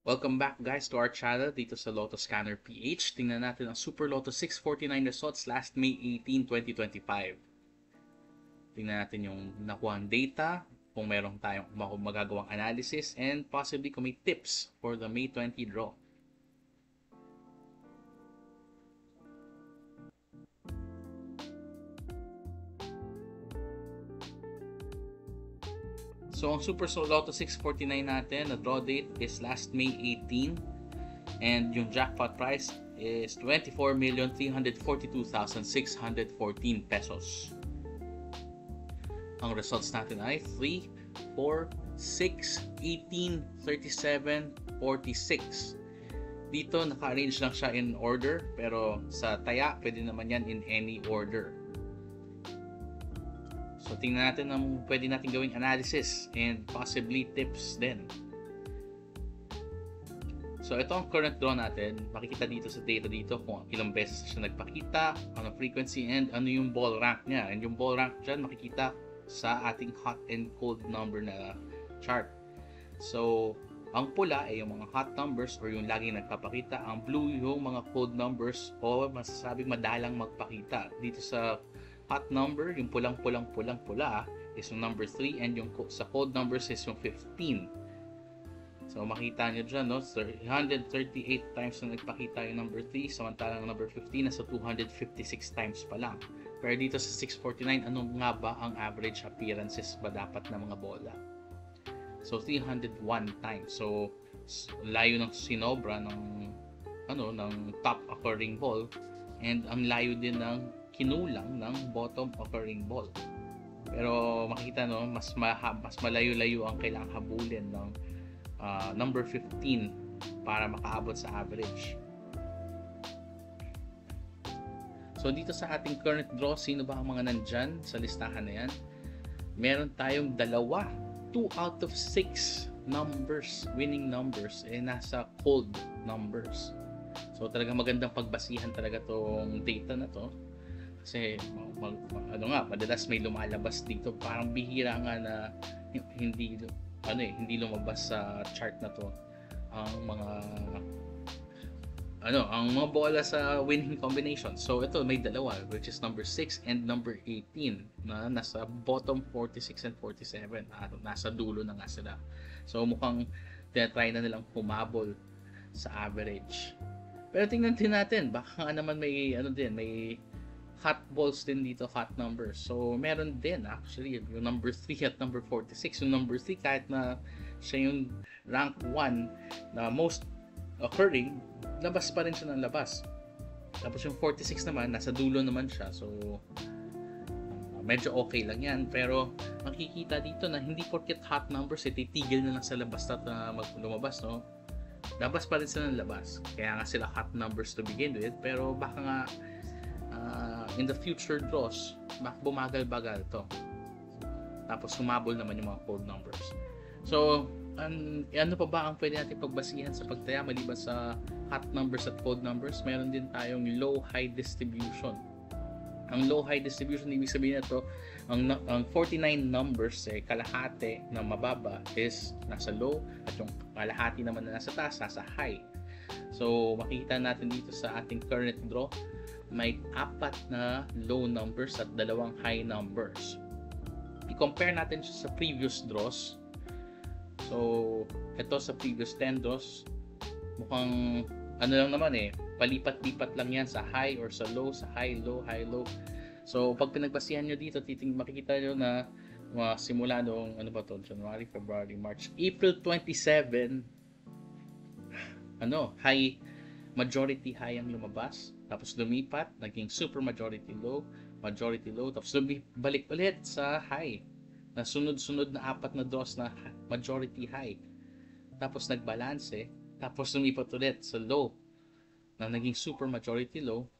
Welcome back guys to our channel dito sa Lotto Scanner PH. Tingnan natin ang Super Lotto 649 results last May 18, 2025. Tingnan natin yung nakuha data, kung meron tayong magagawang analysis, and possibly kung may tips for the May 20 draw. So ang Super Lotto 649 natin, na draw date is last May 18. And yung jackpot price is 24,342,614 pesos. Ang results natin ay 3, 4, 6, 18, 37, 46. Dito naka-arrange lang siya in order, pero sa taya pwede naman yan in any order. So tingnan natin ang pwede natin gawing analysis and possibly tips din. So ito ang current draw natin. Makikita dito sa data dito kung ilang beses siya nagpakita, ano frequency, and ano yung ball rank niya. And yung ball rank dyan makikita sa ating hot and cold number na chart. So ang pula ay yung mga hot numbers or yung laging nagpapakita. Ang blue yung mga cold numbers o masasabing madalang magpakita. Dito sa hot number, yung pulang-pula is yung number 3, and yung sa cold numbers is yung 15. So makita nyo dyan, no? 138 times na nagpakita yung number 3, samantalang number 15 nasa 256 times pa lang. Pero dito sa 649, ano nga ba ang average appearances ba dapat ng mga bola? So 301 times. So layo ng sinobra ng top occurring ball, and ang layo din ng kinulang ng bottom occurring ball. Pero makita, no, mas malayo-layo ang kailangang habulin ng number 15 para makaabot sa average. So dito sa ating current draw, sino ba ang mga nandyan sa listahan na yan? Meron tayong dalawa, 2 out of 6 numbers, winning numbers, nasa cold numbers. So talaga magandang pagbasihan talaga tong data na to. Kasi madalas may lumalabas dito, parang bihira nga na hindi lumabas sa chart na to ang mga bola sa winning combination. So ito may dalawa, which is number 6 and number 18 na nasa bottom 46 and 47. Nasa dulo na nga sila. So mukhang tinatry na nilang humabol sa average. Pero tingnan din natin, baka nga naman may may hot balls din dito, hot numbers. So meron din actually yung number 3 at number 46. Yung number 3, kahit na siya yung rank 1 na most occurring, labas pa rin siya ng labas. Tapos yung 46 naman, nasa dulo naman siya. So medyo okay lang yan. Pero makikita dito na hindi porket hot numbers, titigil na lang sa labas at lumabas, no? Labas pa rin sila ng labas. Kaya nga sila hot numbers to begin with. Pero baka nga in the future draws, bumagal-bagal to. Tapos humabol naman yung mga cold numbers. So, ano pa ba ang pwede natin pagbasihan sa pagtaya maliban sa hot numbers at cold numbers? Meron din tayong low-high distribution. Ang low-high distribution, ibig sabihin nito, ang 49 numbers, kalahati na mababa is nasa low, at yung kalahati naman na nasa taas, nasa high. So, makikita natin dito sa ating current draw, may 4 na low numbers at 2 high numbers. I-compare natin siya sa previous draws. So, ito sa previous 10 draws, mukhang lang naman palipat-lipat lang yan sa high or sa low, sa high, low, high, low. So, pag pinagbasihan nyo dito, makikita nyo na simula noong January, February, March, April 27, high, majority high ang lumabas. Tapos lumipat, naging super majority low, tapos balik ulit sa high. Na sunod-sunod na 4 na draws na majority high. Tapos nagbalanse, tapos lumipat ulit sa low na naging super majority low,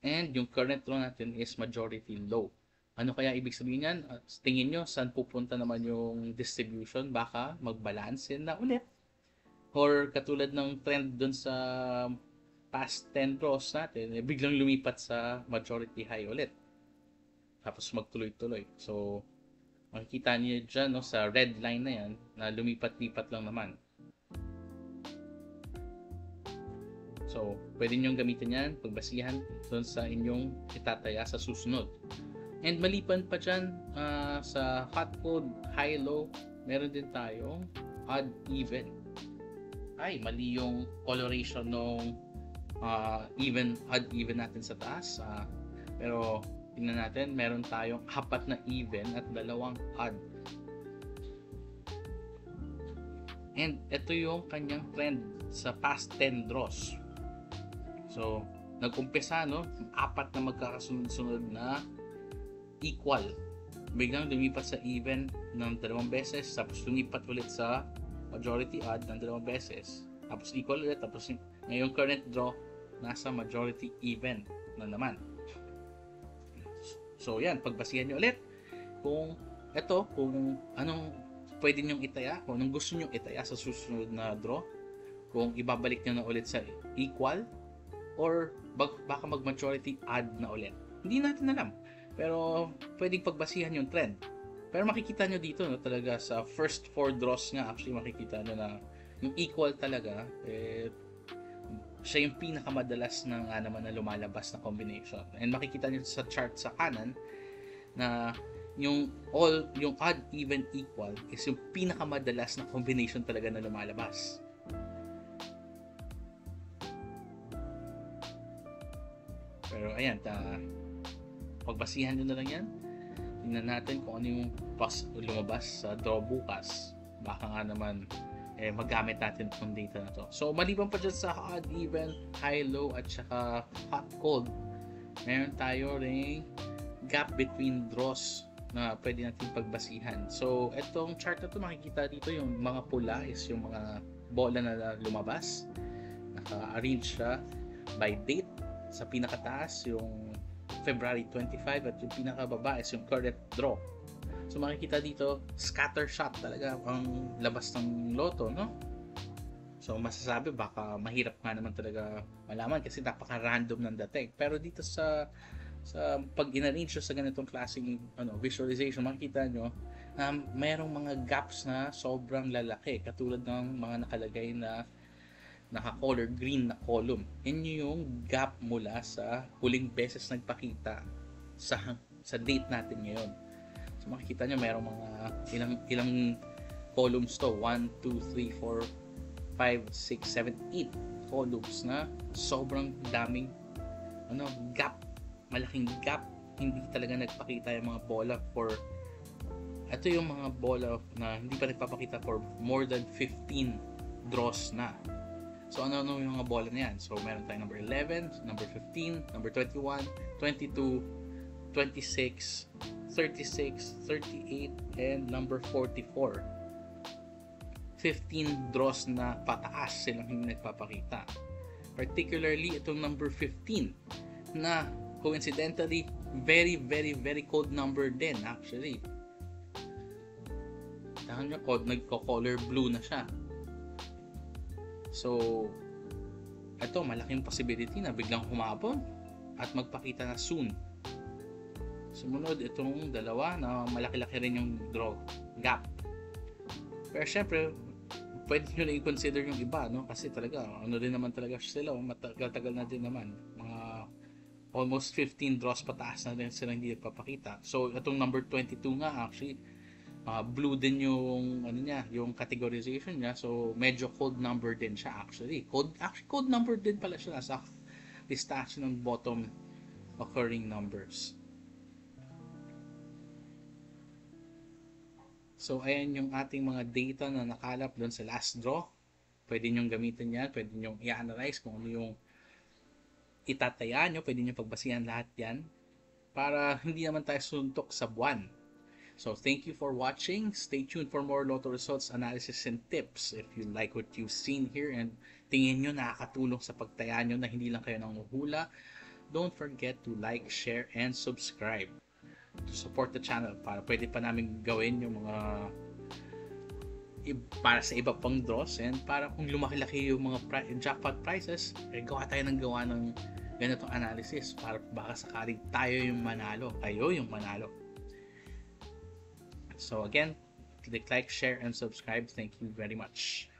and yung current draw natin is majority low. Ano kaya ibig sabihin yan? Tingin nyo, saan pupunta naman yung distribution? Baka magbalanse na ulit. Or katulad ng trend dun sa past 10 draws natin, biglang lumipat sa majority high ulit. Tapos magtuloy-tuloy. So, makikita niyo dyan, no, sa red line na yan, na lumipat-lipat lang naman. So, pwede nyo gamitin yan, pagbasihan doon sa inyong itataya sa susunod. And maliban pa dyan, sa hot, cold, high, low, meron din tayong odd, even. Ay, mali yung coloration ng even, odd, even natin sa taas. Pero, tingnan natin, meron tayong 4 na even at 2 odd. And ito yung kanyang trend sa past 10 draws. So, nag-umpisa, no? 4 na magkakasunod-sunod na equal. Biglang lumipat sa even ng 2 beses, tapos lumipat ulit sa majority odd ng 2 beses. Tapos equal ulit, tapos ngayong current draw, nasa majority even na naman. So, yan. Pagbasihan nyo ulit kung anong pwede nyong itaya, kung anong gusto nyong itaya sa susunod na draw, kung ibabalik nyo na ulit sa equal, or baka mag-majority odd na ulit. Hindi natin alam. Pero pwedeng pagbasihan yung trend. Pero makikita nyo dito, no, talaga sa first 4 draws nga, actually makikita nyo na yung equal talaga, siya yung pinakamadalas na nga naman na lumalabas na combination. And makikita nyo sa chart sa kanan na yung odd, even, equal is yung pinakamadalas na combination talaga na lumalabas. Pero ayan, pagbasihan nyo na lang yan. Tingnan natin kung ano yung lumabas sa draw bukas. Baka nga naman magamit natin itong data na to. So maliban pa dyan sa odd, even, high, low at saka hot, cold, meron tayo ring gap between draws na pwede natin pagbasihan. So itong chart na to, makikita dito yung mga pula is yung mga bola na lumabas. Naka-arrange siya by date. Sa pinakataas yung February 25 at yung pinakababa is yung current draw. So makikita dito, scatter shot talaga ang labas ng loto, no? So masasabi baka mahirap nga naman talaga malaman kasi napaka-random ng dating. Pero dito sa pag in-arrange sa ganitong klaseng visualization, makikita nyo mayroong mga gaps na sobrang lalaki, katulad ng mga nakalagay na naka-color green na column. Yan yung gap mula sa huling beses nagpakita sa date natin ngayon. So makikita nyo mayroong mga ilang columns to, 1, 2, 3, 4, 5, 6, 7, 8 columns na sobrang daming gap, malaking gap. Hindi talaga nagpakita yung mga bola ito yung mga bola na hindi pa nagpapakita for more than 15 draws na. So ano yung mga bola na yan? So meron tayong number 11, number 15, number 21, 22, 26, 36, 38, and number 44. 15 draws na pataas silang hindi nagpapakita. Particularly itong number 15 na coincidentally very, very, very cold number din actually. Tahan nyo, nagko-color blue na siya. So ito, malaking possibility na biglang humabon at magpakita na soon. Sumunod itong dalawa na malaki-laki rin yung draw gap. Pero syempre, pwede nyo na i-consider yung iba, no? Kasi talaga, din naman talaga sila, matagal na din naman. Mga almost 15 draws pataas na din sila hindi nagpapakita. So itong number 22 nga actually, blue din yung yung categorization niya. So medyo cold number din siya actually. Cold number din pala siya sa listahan ng bottom occurring numbers. So ayan yung ating mga data na nakalap doon sa last draw. Pwede nyo gamitin yan, pwede nyo i-analyze kung ano yung itataya nyo, pwede nyo pagbasihan lahat yan para hindi naman tayo suntok sa buwan. So thank you for watching. Stay tuned for more Lotto results, analysis, and tips. If you like what you've seen here and tingin nyo nakakatulong sa pagtaya nyo na hindi lang kayo nanguhula, don't forget to like, share, and subscribe to support the channel para pwede pa namin gawin yung mga para sa iba pang draws, and para kung lumaki-laki yung mga jackpot prices, gawa tayo ng ganitong analysis para baka sakaling tayo yung manalo, kayo yung manalo. So again, click like, share, and subscribe. Thank you very much.